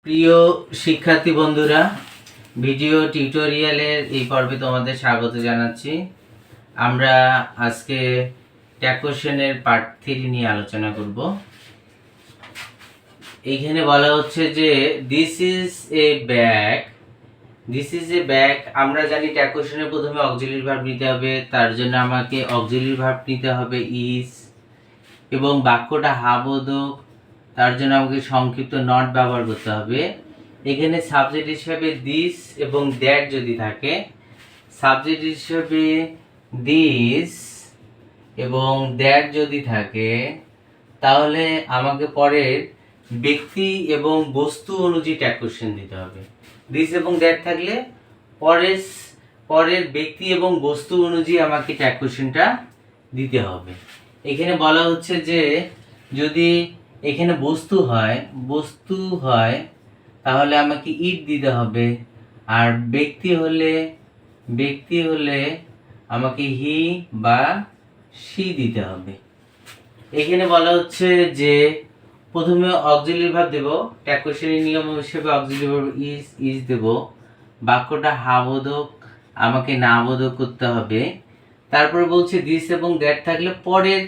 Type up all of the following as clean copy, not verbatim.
প্রিয় শিক্ষার্থী বন্ধুরা, ভিডিও টিউটোরিয়ালের এই পর্বে তোমাদের স্বাগত জানাচ্ছি। আমরা আজকে ট্যাগ কোশ্চেনের পার্ট 3 নিয়ে আলোচনা করব। এইখানে বলা হচ্ছে যে দিস ইজ এ ব্যাগ। আমরা জানি ট্যাগ কোশ্চেনে প্রথমে অক্সিলারি ভার্ব নিতে হবে, তার জন্য আমাকে অক্সিলারি ভার্ব নিতে হবে ইজ, এবং বাক্যটা হাবোধক, তার জন্য আমাকে সংক্ষিপ্ত নট ব্যবহার করতে হবে। এখানে সাবজেক্ট হিসেবে দিস এবং দ্যাট যদি থাকে, সাবজেক্ট হিসেবে দিস এবং দ্যাট যদি থাকে, তাহলে আমাকে পরের ব্যক্তি এবং বস্তু অনুযায়ী ট্যাগ কোশ্চেন দিতে হবে। দিস এবং দ্যাট থাকলে পরের ব্যক্তি এবং বস্তু অনুযায়ী আমাকে ট্যাগ কোশ্চেনটা দিতে হবে। এখানে বলা হচ্ছে যে যদি এখানে বস্তু হয় তাহলে আমাকে ইট দিতে হবে, আর ব্যক্তি হলে আমাকে হি বা সি দিতে হবে। এখানে বলা হচ্ছে যে প্রথমে অক্সিলারি ভার্ব দেব, ট্যাগ কোশ্চেনের নিয়ম হিসেবে অক্সিলারি ভার্ব ইজ দেব, বাক্যটা হাবোধক আমাকে নাবোধক করতে হবে। তারপরে বলছে দিস এবং দ্যাট থাকলে পরের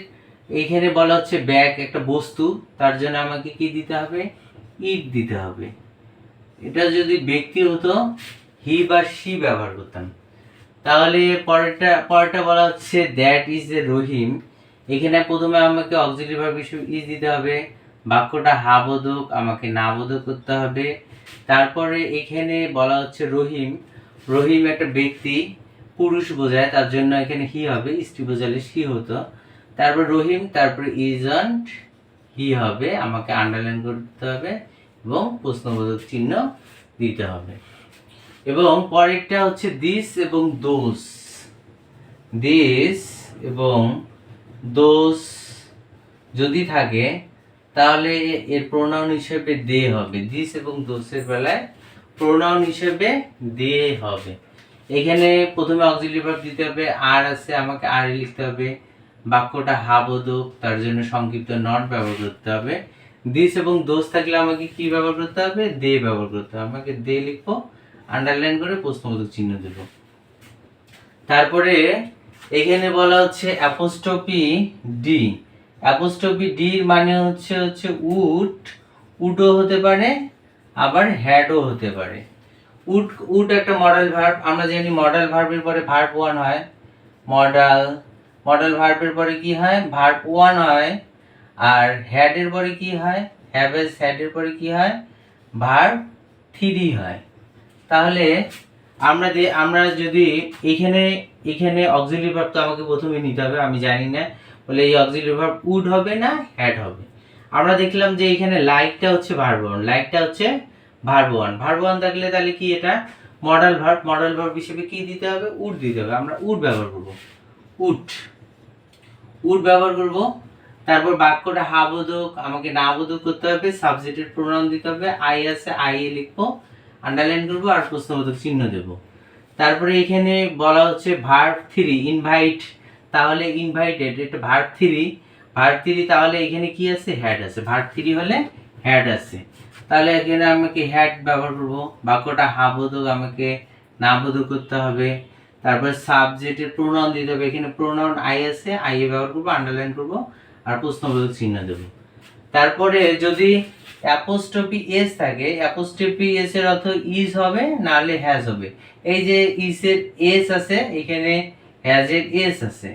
এইখানে বলা হচ্ছে ব্যাগ একটা বস্তু, তার জন্য আমাকে কি দিতে হবে, ইট দিতে হবে। এটা যদি ব্যক্তি হতো হি বা সি ব্যবহার করতাম। তাহলে পরেরটা বলা হচ্ছে দ্যাট ইজ এ রহিম। এখানে প্রথমে আমাকে অক্সিলারি ভার্ব হিসেবে ইজ দিতে হবে, বাক্যটা হাবোধক আমাকে নাবোধক করতে হবে। তারপরে এখানে বলা হচ্ছে রহিম একটা ব্যক্তি, পুরুষ বোঝায়, তার জন্য এখানে হি হবে, স্ত্রী বোঝালে সি হতো। তারপর রহিম, তারপরে ইজন্ট হি হবে, আমাকে আন্ডারলাইন করতে হবে এবং প্রশ্নবোধক চিহ্ন দিতে হবে। এবং পরেরটা হচ্ছে দিস এবং দোস যদি থাকে, তাহলে এর প্রোনাউন হিসেবে দে হবে। দিস এবং দোসের বেলায় প্রোনাউন হিসেবে দে হবে। এখানে প্রথমে অক্সিলারি ভার্ব দিতে হবে, আর আছে আমাকে আর লিখতে হবে, বাক্যটা হাবোধক, তার জন্য সংক্ষিপ্ত নট ব্যবহার করতে হবে। দিস এবং দোস থাকলে আমাকে কি ব্যবহার করতে হবে, দে ব্যবহার করতে হবে। আমাকে দে লিখবো, আন্ডারলাইন করে প্রশ্নবোধক চিহ্ন দেব। তারপরে এখানে বলা হচ্ছে অ্যাপোস্ট্রফি ডি মানে হচ্ছে উডও হতে পারে, আবার হ্যাডও হতে পারে। উড একটা মডেল ভার্ব, আমরা জানি মডেল ভার্বের পরে ভার্ব 1 হয়, মডেল ভার্বের পরে কি হয়, ভার্ব 1 হয়। আর হ্যাডের পরে কি হয়, হ্যাভেজ হ্যাডের পরে কি হয়, ভার্ব 3 হয়। তাহলে আমরা যদি এখানে অক্সিলারি ভার্ব তো আমাকে প্রথমে নিতে হবে, আমি জানি না, বলে এই অক্সিলারি ভার্ব উড হবে না হ্যাড হবে। আমরা দেখলাম যে এখানে লাইকটা হচ্ছে ভার্ব 1 থাকলে তাহলে কি এটা মডেল ভার্ব হিসেবে কি দিতে হবে, উড দিতে হবে। আমরা উড ব্যবহার করব। তারপর বাক্যটা হাবোধক আমাকে নাবোধক করতে হবে, সাবজেক্টের প্রোনাউন দিতে হবে, আই আছে আই এ লিখবো, আন্ডারলাইন করব আর প্রশ্নবোধক চিহ্ন দেব। তারপরে এখানে বলা হচ্ছে ভার্ব 3 ইনভাইট, তাহলে ইনভাইটেড এটা ভার্ব 3 তাহলে এখানে কি আছে, হ্যাড আছে। ভার্ব 3 হলে হ্যাড আছে, তাহলে এখানে আমাকে হ্যাড ব্যবহার করব, বাক্যটা হাবোধক আমাকে নাবোধক করতে হবে। তারপর সাবজেক্টের প্রোনাউন দিতে হবে, এখানে প্রোনাউন আই আছে আই এ ব্যবহার করব, আন্ডারলাইন করব আর প্রশ্নবোধক চিহ্ন দেব। তারপরে যদি অ্যাপোস্ট্রফি এস থাকে, অ্যাপোস্ট্রফি এস এর অর্থ ইজ হবে না হলে হ্যাজ হবে। এই যে ইজ এর এস আছে, এখানে হ্যাজ এর এস আছে,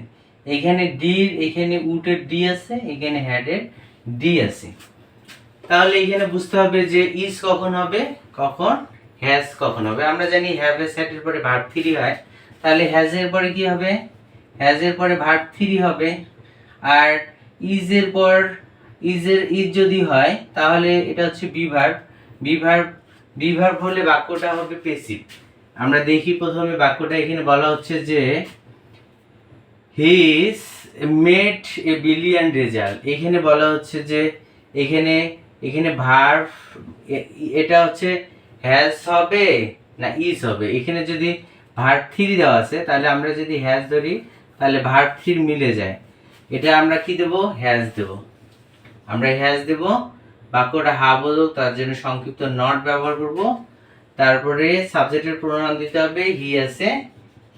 এখানে উটের ডি আছে, এখানে হ্যাড এর ডি আছে। তাহলে এখানে বুঝতে হবে যে ইজ কখন হবে, কখন হ্যাজ কখন হবে। আমরা জানি হ্যাভ এর সেটের পরে ভার্ব 3 হয়, তাহলে হ্যাজ এর পরে কি হবে, হ্যাজ এর পরে ভার্ব 3 হবে। আর ইজ যদি হয় তাহলে এটা হচ্ছে বিভার্ব হলে বাক্যটা হবে পেসিভ। আমরা দেখি প্রথমে বাক্যটা এখানে বলা হচ্ছে যে he made a billion result. এখানে বলা হচ্ছে যে এখানে ভার্ব এটা হচ্ছে হ্যাজ হবে না ইজ হবে। এখানে যদি ভার্ব 3 দেওয়া আছে, তাহলে আমরা যদি হ্যাজ ধরি তাহলে ভার্ব 3 মিলে যায়, এটা আমরা কি দেব, হ্যাজ দেব। বাক্যটা হাবোধক, তার জন্য সংক্ষিপ্ত নট ব্যবহার করব। তারপরে সাবজেক্টের প্রোনাউন দিতে হবে, হি আছে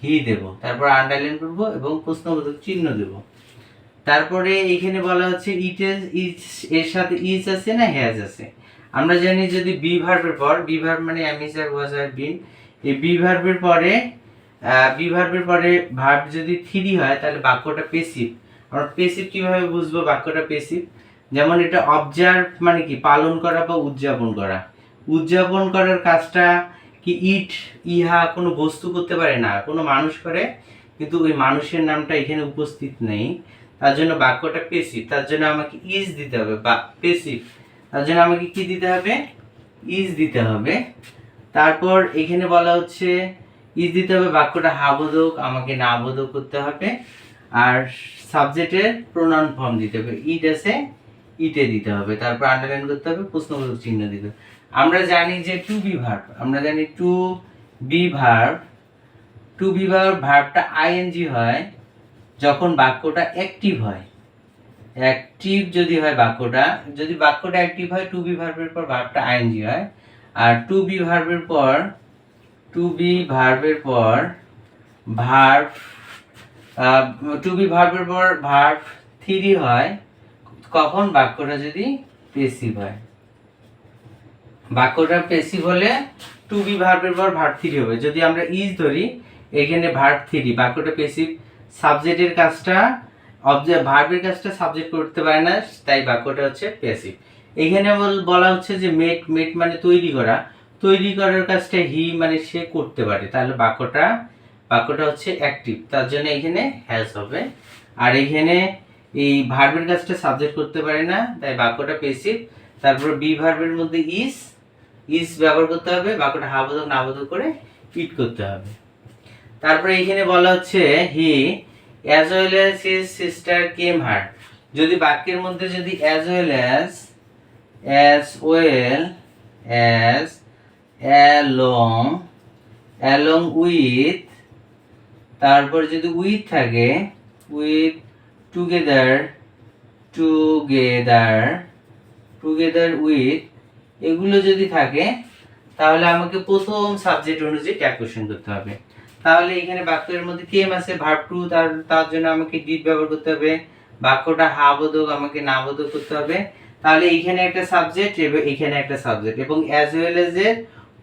হি দেব, তারপর আন্ডারলাইন করব এবং প্রশ্নবোধক চিহ্ন দেব। তারপরে এখানে বলা হচ্ছে ইট ইজ, এর সাথে ইজ আছে না হ্যাজ আছে। আমরা জানি যদি বি ভার্বের পর, বি ভার্ব মানে এম ইজ আর ওয়াজ আর বিন, এই বি ভার্বের পরে ভার্ব যদি থ্রি হয় তাহলে বাক্যটা পেসিভ। আমরা পেসিভ কিভাবে বুঝবো বাক্যটা পেসিভ? যেমন এটা অবজার্ভ মানে কি, পালন করা বা উদযাপন করা। উদযাপন করার কাজটা কি ইট, ইহা কোনো বস্তু করতে পারে না, কোনো মানুষ করে, কিন্তু ওই মানুষের নামটা এখানে উপস্থিত নেই, তার জন্য বাক্যটা পেসিভ। তার জন্য আমাকে ইজ দিতে হবে, বা পেসিভ, তার জন্য আমাকে কি দিতে হবে, ইজ দিতে হবে। তারপর এখানে বলা হচ্ছে ইজ দিতে হবে, বাক্যটা হাবোধক, আমাকে নাবোধক করতে হবে। আর সাবজেক্টের প্রোনাউন ফর্ম দিতে হবে, ইট আছে ইটে দিতে হবে, তারপর আন্ডারলাইন করতে হবে, প্রশ্নবোধক চিহ্ন দিতে হবে। আমরা জানি যে টু বি ভার্ব, আমরা জানি to be verb, to be verb ভার্বটা আইএনজি হয় যখন বাক্যটা অ্যাক্টিভ হয়। অ্যাক্টিভ যদি হয় বাক্যটা, যদি বাক্যটা অ্যাক্টিভ হয় টু বি ভার্বের পর ভার্বটা আইএনজি হয়। আর টু বি ভার্বের পর ভার্ব, টু বি ভার্বের পর ভার্ব থ্রি হয় কখন, বাক্যটা যদি পেসিভ হয়। বাক্যটা পেসিভ হলে টু বি ভার্বের পর ভার্ব থ্রি হবে। যদি আমরা ইজ ধরি, এখানে ভার্ব থ্রি, বাক্যটা পেসিভ, সাবজেক্টের কাজটা ভার্বের কাজটা সাবজেক্ট করতে পারে না, তাই বাক্যটা হচ্ছে পেসিভ। এখানে বলা হচ্ছে যে মেট, মেট মানে তৈরি করা, তৈরি করার কাজটা হি মানে সে করতে পারে, তাহলে বাক্যটা হচ্ছে অ্যাক্টিভ, তার জন্য এখানে হ্যাজ হবে। আর এখানে এই ভার্বের কাজটা সাবজেক্ট করতে পারে না, তাই বাক্যটা পেসিভ। তারপর বি ভার্বের মধ্যে ইজ ব্যবহার করতে হবে, বাক্যটা হাবোধক নাবোধক করে ইট করতে হবে। তারপরে এখানে বলা হচ্ছে he as well as his sister came her. যদি বাক্যের মধ্যে যদি as well as along with, তারপর যদি উইথ থাকে, উইথ টুগেদার উইথ, এগুলো যদি থাকে তাহলে আমাকে প্রথম সাবজেক্ট অনুযায়ী ট্যাগ কোশ্চেন করতে হবে। তাহলে এখানে বাক্যের মধ্যে কেম আছে ভার্ব টু, তার জন্য আমাকে ডিড ব্যবহার করতে হবে, বাক্যটা হাবোধক, আমাকে নাবোধক করতে হবে। তাহলে এইখানে একটা সাবজেক্ট এবং এখানে একটা সাবজেক্ট, এবং অ্যাজ ওয়েল এজ এর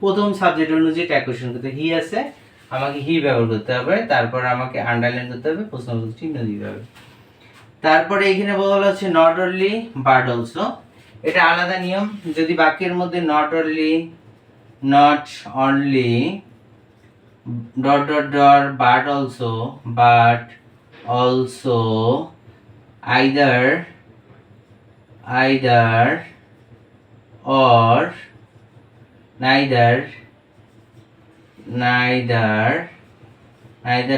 প্রথম সাবজেক্ট অনুযায়ী ট্যাগ কোশ্চেন করতে হি আছে, আমাকে হি ব্যবহার করতে হবে, তারপর আমাকে আন্ডারলাইন করতে হবে, প্রশ্নবোধক চিহ্ন দিতে হবে। তারপরে এখানে বলা হচ্ছে নট অনলি বাট অলসো। এটা আলাদা নিয়ম, যদি বাক্যের মধ্যে not only but also either or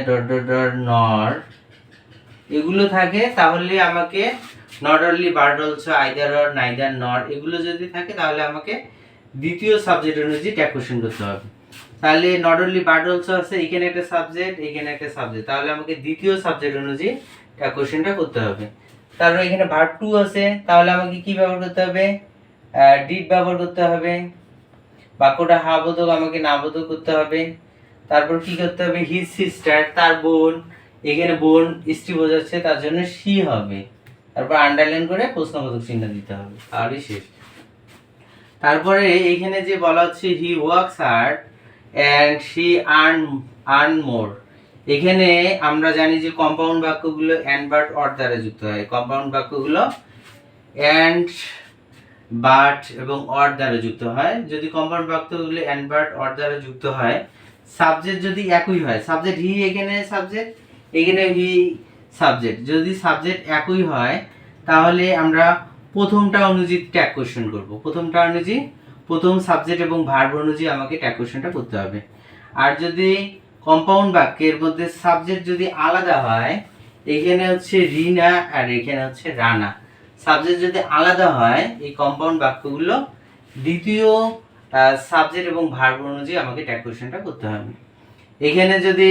neither নর, এগুলো থাকে, তাহলে আমাকে not only but also either or neither নর, এগুলো যদি থাকে তাহলে আমাকে দ্বিতীয় সাবজেক্ট অনুযায়ী ট্যাগ কোশ্চেন করতে হবে। তাহলে নট অনলি বাট অলসো আছে, এখানে একটা সাবজেক্ট, এখানে একটা সাবজেক্ট, তাহলে আমাকে দ্বিতীয় সাবজেক্ট অনুযায়ী ট্যাগ কোশ্চেনটা করতে হবে। তারপর এখানে ভার্ব টু আছে, তাহলে আমাকে কি ব্যবহার করতে হবে, ডিড ব্যবহার করতে হবে, বাক্যটা হাবোধক, আমাকে নাবোধক করতে হবে। তারপর কি করতে হবে, হিজ সিস্টার, তার বোন, এখানে বোন স্ত্রী বোঝাচ্ছে, তার জন্য শি হবে, তারপর আন্ডারলাইন করে প্রশ্নবোধক চিহ্ন দিতে হবে, তাহলেই শেষ। তারপরে এখানে যে বলা হচ্ছে he works hard and she earn মোর, এখানে আমরা জানি যে কম্পাউন্ড বাক্যগুলো অ্যান্ড বাট অর দ্বারা যুক্ত হয়। কম্পাউন্ড বাক্যগুলো অ্যান্ড বাট এবং অর দ্বারা যুক্ত হয়। যদি কম্পাউন্ড বাক্যগুলো অ্যান্ড বাট অর দ্বারা যুক্ত হয়, সাবজেক্ট যদি একই হয়, সাবজেক্ট হি, এখানে সাবজেক্ট, এখানে হি সাবজেক্ট, যদি সাবজেক্ট একই হয় তাহলে আমরা প্রথমটা অনুযায়ী ট্যাগ কোশ্চেন করব, প্রথমটা অনুযায়ী, প্রথম সাবজেক্ট এবং ভার্ব অনুযায়ী আমাকে ট্যাগ কোশ্চেনটা করতে হবে। আর যদি কম্পাউন্ড বাক্যের মধ্যে সাবজেক্ট যদি আলাদা হয়, এখানে হচ্ছে রিনা আর এখানে হচ্ছে রানা, সাবজেক্ট যদি আলাদা হয় এই কম্পাউন্ড বাক্যগুলো দ্বিতীয় সাবজেক্ট এবং ভার্ব অনুযায়ী আমাকে ট্যাগ কোশ্চেনটা করতে হবে। এখানে যদি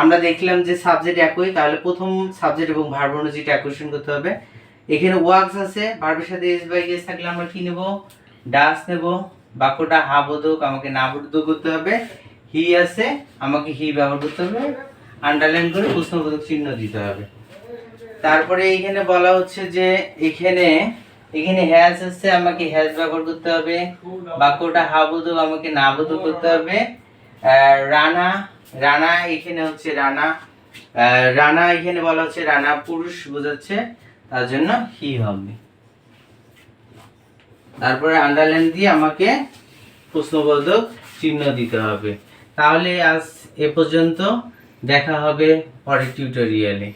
আমরা দেখলাম যে সাবজেক্ট একই, তাহলে প্রথম সাবজেক্ট এবং ভার্ব অনুযায়ী ট্যাগ কোশ্চেন করতে হবে। এখানে ওয়ার্কস আছে, ভার্বের সাথে এস বাই গেস থাকলে আমরা কি নেব, ডাস নেব। বাক্যটা হা বোধক, আমাকে না বোধক করতে হবে। হি আছে, আমাকে হি ব্যবহার করতে হবে, আন্ডারলাইন করে প্রশ্নবোধক চিহ্ন দিতে হবে। তারপরে এখানে বলা হচ্ছে যে এখানে হ্যাজ আছে, আমাকে হ্যাজ ব্যবহার করতে হবে। বাক্যটা হা বোধক, আমাকে না বোধক করতে হবে। রানা এখানে হচ্ছে রানা এখানে বলা হচ্ছে রানা পুরুষ বোঝাচ্ছে, তার জন্য হি হবে। তারপরে আন্ডারলাইন দিয়ে আমাকে প্রশ্নবোধক চিহ্ন দিতে হবে। তাহলে আজ এ পর্যন্ত, দেখা হবে পরের টিউটোরিয়ালে।